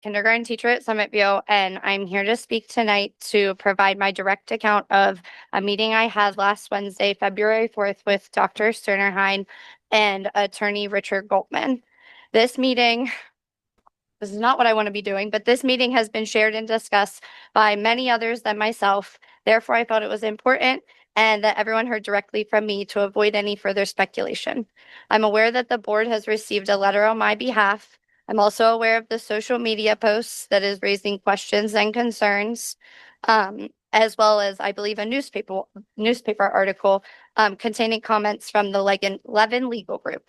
kindergarten teacher at Summitview, and I'm here to speak tonight to provide my direct account of a meeting I had last Wednesday, February 4th, with Dr. Sterner Hine and attorney Richard Goldman. This meeting, this is not what I want to be doing, but this meeting has been shared and discussed by many others than myself. Therefore, I felt it was important and that everyone heard directly from me to avoid any further speculation. I'm aware that the board has received a letter on my behalf. I'm also aware of the social media posts that is raising questions and concerns, as well as, I believe, a newspaper article containing comments from the Levin Legal Group.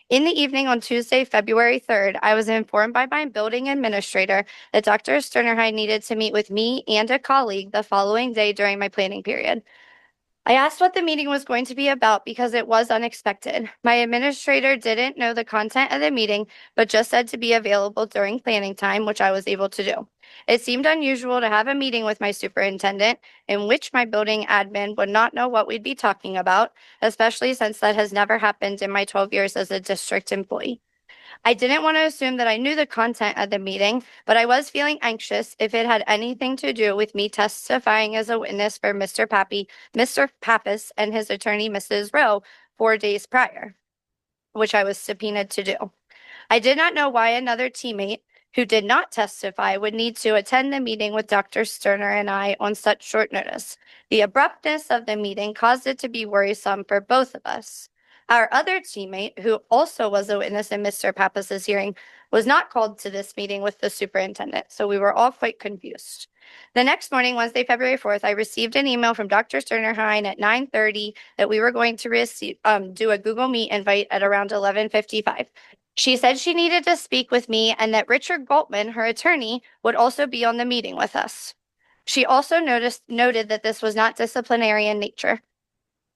In the evening on Tuesday, February 3rd, I was informed by my building administrator that Dr. Sterner Hine needed to meet with me and a colleague the following day during my planning period. I asked what the meeting was going to be about because it was unexpected. My administrator didn't know the content of the meeting, but just said to be available during planning time, which I was able to do. It seemed unusual to have a meeting with my superintendent in which my building admin would not know what we'd be talking about, especially since that has never happened in my 12 years as a district employee. I didn't want to assume that I knew the content of the meeting, but I was feeling anxious if it had anything to do with me testifying as a witness for Mr. Pappas and his attorney, Mrs. Rowe, 4 days prior, which I was subpoenaed to do. I did not know why another teammate who did not testify would need to attend the meeting with Dr. Sterner and I on such short notice. The abruptness of the meeting caused it to be worrisome for both of us. Our other teammate, who also was a witness in Mr. Pappas's hearing, was not called to this meeting with the superintendent, so we were all quite confused. The next morning, Wednesday, February 4th, I received an email from Dr. Sterner Hine at 9:30 that we were going to do a Google Meet invite at around 11:55. She said she needed to speak with me and that Richard Goldman, her attorney, would also be on the meeting with us. She also noted that this was not disciplinary in nature.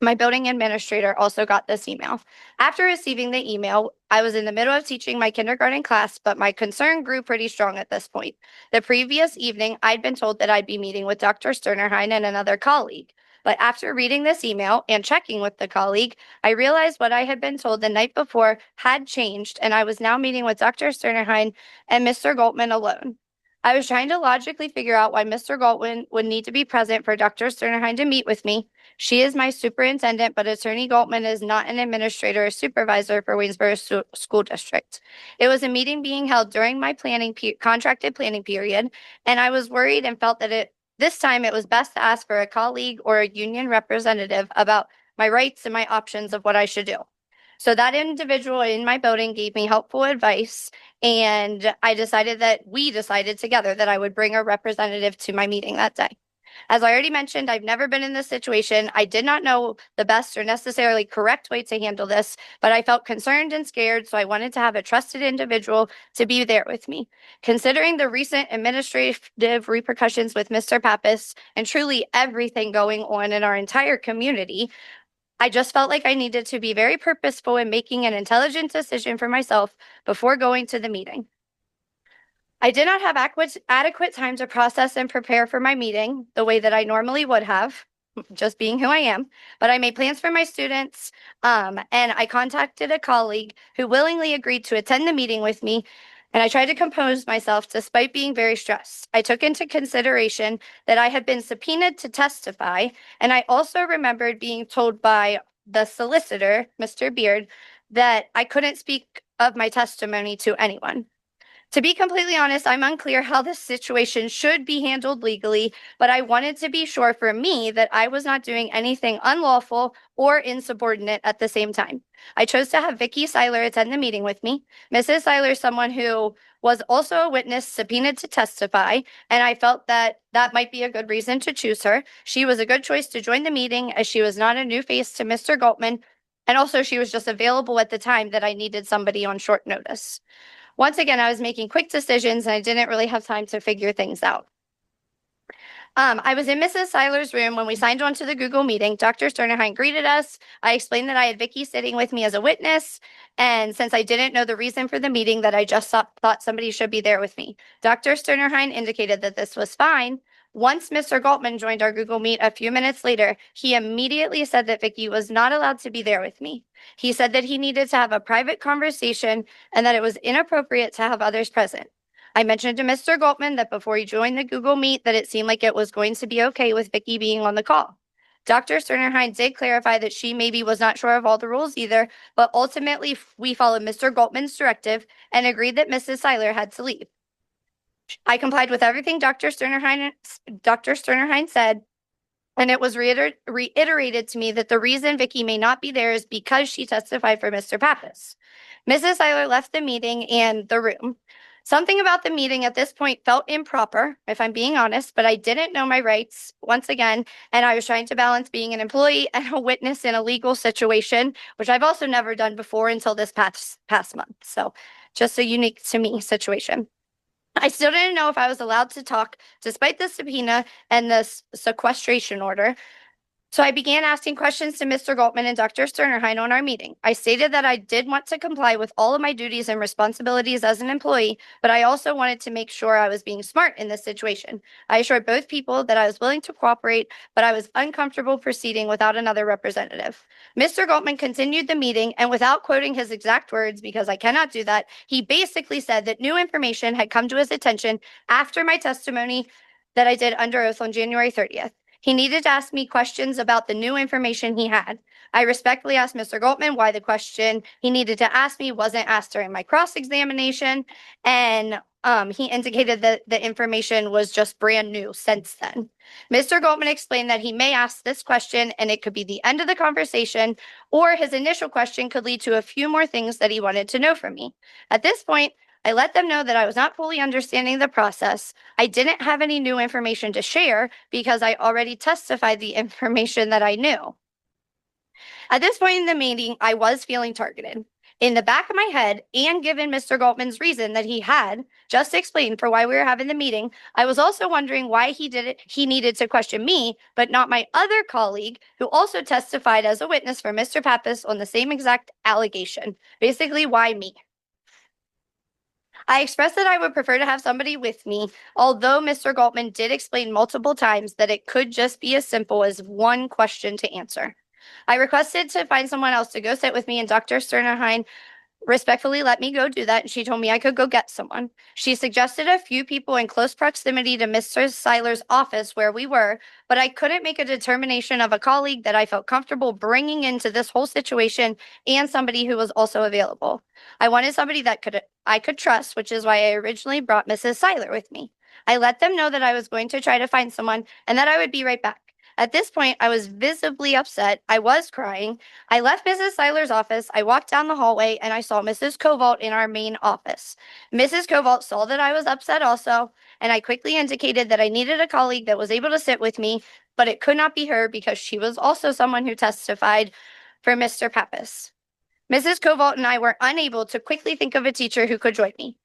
My building administrator also got this email. After receiving the email, I was in the middle of teaching my kindergarten class, but my concern grew pretty strong at this point. The previous evening, I'd been told that I'd be meeting with Dr. Sterner Hine and another colleague. But after reading this email and checking with the colleague, I realized what I had been told the night before had changed, and I was now meeting with Dr. Sterner Hine and Mr. Goldman alone. I was trying to logically figure out why Mr. Goldman would need to be present for Dr. Sterner Hine to meet with me. She is my superintendent, but Attorney Goldman is not an administrator or supervisor for Waynesboro School District. It was a meeting being held during my contracted planning period, and I was worried and felt that this time it was best to ask for a colleague or a union representative about my rights and my options of what I should do. So that individual in my building gave me helpful advice, and we decided together that I would bring a representative to my meeting that day. As I already mentioned, I've never been in this situation. I did not know the best or necessarily correct way to handle this, but I felt concerned and scared, so I wanted to have a trusted individual to be there with me. Considering the recent administrative repercussions with Mr. Pappas and truly everything going on in our entire community, I just felt like I needed to be very purposeful in making an intelligent decision for myself before going to the meeting. I did not have adequate time to process and prepare for my meeting the way that I normally would have, just being who I am, but I made plans for my students, and I contacted a colleague who willingly agreed to attend the meeting with me, and I tried to compose myself despite being very stressed. I took into consideration that I had been subpoenaed to testify, and I also remembered being told by the solicitor, Mr. Beard, that I couldn't speak of my testimony to anyone. To be completely honest, I'm unclear how this situation should be handled legally, but I wanted to be sure for me that I was not doing anything unlawful or insubordinate at the same time. I chose to have Vicki Seiler attend the meeting with me. Mrs. Seiler is someone who was also a witness subpoenaed to testify, and I felt that that might be a good reason to choose her. She was a good choice to join the meeting as she was not a new face to Mr. Goldman, and also she was just available at the time that I needed somebody on short notice. Once again, I was making quick decisions and I didn't really have time to figure things out. I was in Mrs. Seiler's room when we signed on to the Google meeting. Dr. Sterner Hine greeted us. I explained that I had Vicki sitting with me as a witness, and since I didn't know the reason for the meeting, that I just thought somebody should be there with me. Dr. Sterner Hine indicated that this was fine. Once Mr. Goldman joined our Google Meet a few minutes later, he immediately said that Vicki was not allowed to be there with me. He said that he needed to have a private conversation and that it was inappropriate to have others present. I mentioned to Mr. Goldman that before he joined the Google Meet that it seemed like it was going to be okay with Vicky being on the call. Dr. Sterner Hine did clarify that she maybe was not sure of all the rules either, but ultimately we followed Mr. Goldman's directive and agreed that Mrs. Seiler had to leave. I complied with everything Dr. Sterner Hine said, and it was reiterated to me that the reason Vicky may not be there is because she testified for Mr. Pappas. Mrs. Seiler left the meeting and the room. Something about the meeting at this point felt improper, if I'm being honest, but I didn't know my rights once again, and I was trying to balance being an employee and a witness in a legal situation, which I've also never done before until this past month. So just a unique to me situation. I still didn't know if I was allowed to talk despite the subpoena and the sequestration order. So I began asking questions to Mr. Goldman and Dr. Sterner Hine on our meeting. I stated that I did want to comply with all of my duties and responsibilities as an employee, but I also wanted to make sure I was being smart in this situation. I assured both people that I was willing to cooperate, but I was uncomfortable proceeding without another representative. Mr. Goldman continued the meeting, and without quoting his exact words, because I cannot do that, he basically said that new information had come to his attention after my testimony that I did under oath on January 30th. He needed to ask me questions about the new information he had. I respectfully asked Mr. Goldman why the question he needed to ask me wasn't asked during my cross-examination, and he indicated that the information was just brand new since then. Mr. Goldman explained that he may ask this question and it could be the end of the conversation, or his initial question could lead to a few more things that he wanted to know from me. At this point, I let them know that I was not fully understanding the process. I didn't have any new information to share because I already testified the information that I knew. At this point in the meeting, I was feeling targeted. In the back of my head, and given Mr. Goldman's reason that he had just explained for why we were having the meeting, I was also wondering why he needed to question me, but not my other colleague who also testified as a witness for Mr. Pappas on the same exact allegation. Basically, why me? I expressed that I would prefer to have somebody with me, although Mr. Goldman did explain multiple times that it could just be as simple as one question to answer. I requested to find someone else to go sit with me, and Dr. Sterner Hine respectfully let me go do that, and she told me I could go get someone. She suggested a few people in close proximity to Mr. Seiler's office where we were, but I couldn't make a determination of a colleague that I felt comfortable bringing into this whole situation and somebody who was also available. I wanted somebody that I could trust, which is why I originally brought Mrs. Seiler with me. I let them know that I was going to try to find someone and that I would be right back. At this point, I was visibly upset. I was crying. I left Mrs. Seiler's office. I walked down the hallway and I saw Mrs. Covalt in our main office. Mrs. Covalt saw that I was upset also, and I quickly indicated that I needed a colleague that was able to sit with me, but it could not be her because she was also someone who testified for Mr. Pappas. Mrs. Covalt and I were unable to quickly think of a teacher who could join me.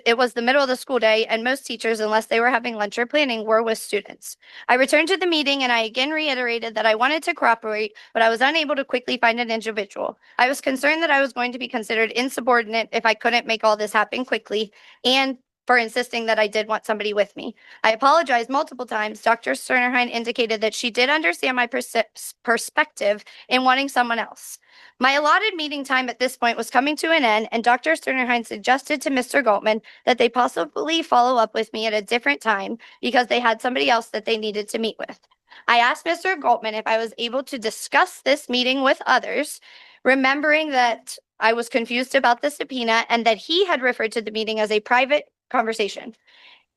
It was the middle of the school day, and most teachers, unless they were having lunch or planning, were with students. I returned to the meeting and I again reiterated that I wanted to cooperate, but I was unable to quickly find an individual. I was concerned that I was going to be considered insubordinate if I couldn't make all this happen quickly, and for insisting that I did want somebody with me. I apologized multiple times. Dr. Sterner Hine indicated that she did understand my perspective in wanting someone else. My allotted meeting time at this point was coming to an end, and Dr. Sterner Hine suggested to Mr. Goldman that they possibly follow up with me at a different time because they had somebody else that they needed to meet with. I asked Mr. Goldman if I was able to discuss this meeting with others, remembering that I was confused about the subpoena and that he had referred to the meeting as a private conversation.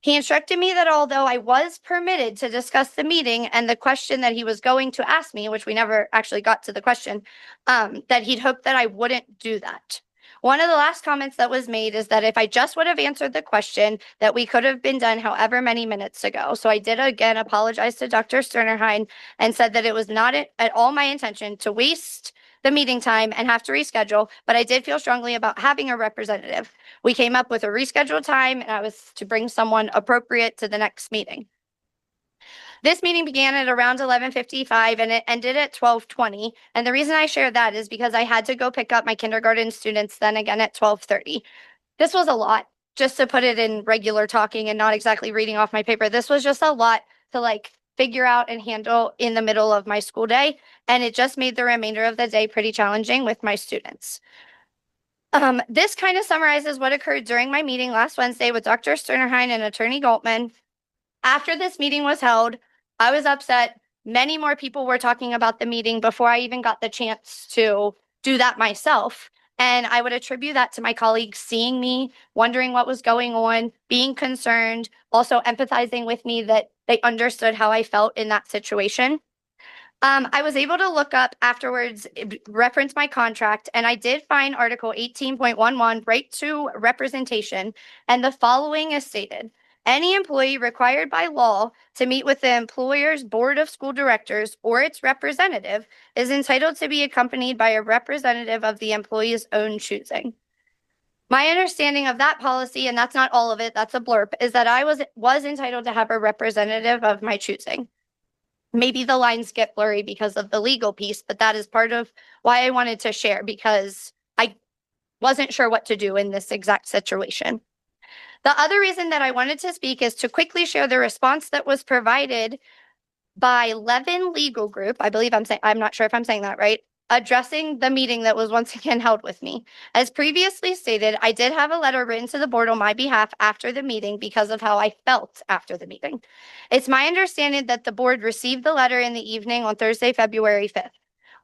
He instructed me that although I was permitted to discuss the meeting and the question that he was going to ask me, which we never actually got to the question, that he'd hoped that I wouldn't do that. One of the last comments that was made is that if I just would have answered the question, that we could have been done however many minutes ago. So I did again apologize to Dr. Sterner Hine and said that it was not at all my intention to waste the meeting time and have to reschedule, but I did feel strongly about having a representative. We came up with a rescheduled time, and I was to bring someone appropriate to the next meeting. This meeting began at around 11:55 and it ended at 12:20. And the reason I share that is because I had to go pick up my kindergarten students then again at 12:30. This was a lot, just to put it in regular talking and not exactly reading off my paper. This was just a lot to figure out and handle in the middle of my school day. And it just made the remainder of the day pretty challenging with my students. This kind of summarizes what occurred during my meeting last Wednesday with Dr. Sterner Hine and Attorney Galtman. After this meeting was held, I was upset. Many more people were talking about the meeting before I even got the chance to do that myself. And I would attribute that to my colleagues seeing me, wondering what was going on, being concerned, also empathizing with me that they understood how I felt in that situation. I was able to look up afterwards, reference my contract, and I did find Article 18.11, right to representation. And the following is stated: any employee required by law to meet with the employer's board of school directors or its representative is entitled to be accompanied by a representative of the employee's own choosing. My understanding of that policy, and that's not all of it, that's a blurb, is that I was entitled to have a representative of my choosing. Maybe the lines get blurry because of the legal piece, but that is part of why I wanted to share, because I wasn't sure what to do in this exact situation. The other reason that I wanted to speak is to quickly share the response that was provided by Levin Legal Group. I'm not sure if I'm saying that right, addressing the meeting that was once again held with me. As previously stated, I did have a letter written to the board on my behalf after the meeting because of how I felt after the meeting. It's my understanding that the board received the letter in the evening on Thursday, February 5th.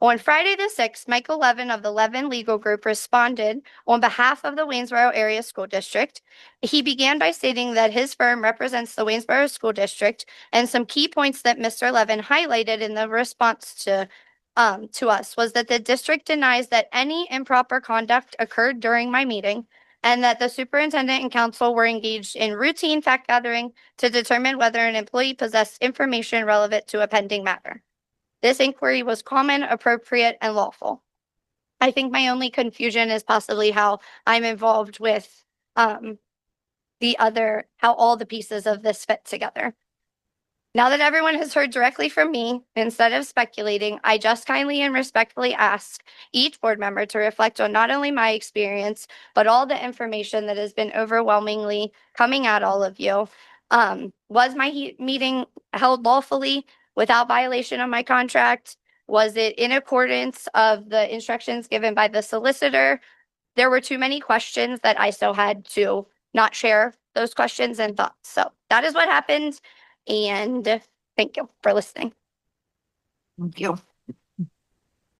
On Friday the 6th, Michael Levin of the Levin Legal Group responded on behalf of the Waynesboro Area School District. He began by stating that his firm represents the Waynesboro School District, and some key points that Mr. Levin highlighted in the response to us was that the district denies that any improper conduct occurred during my meeting, and that the superintendent and council were engaged in routine fact gathering to determine whether an employee possessed information relevant to a pending matter. This inquiry was common, appropriate, and lawful. I think my only confusion is possibly how I'm involved with how all the pieces of this fit together. Now that everyone has heard directly from me, instead of speculating, I just kindly and respectfully ask each board member to reflect on not only my experience, but all the information that has been overwhelmingly coming at all of you. Was my meeting held lawfully without violation of my contract? Was it in accordance of the instructions given by the solicitor? There were too many questions that I still had to not share those questions and thoughts. So that is what happened. And thank you for listening. Thank you.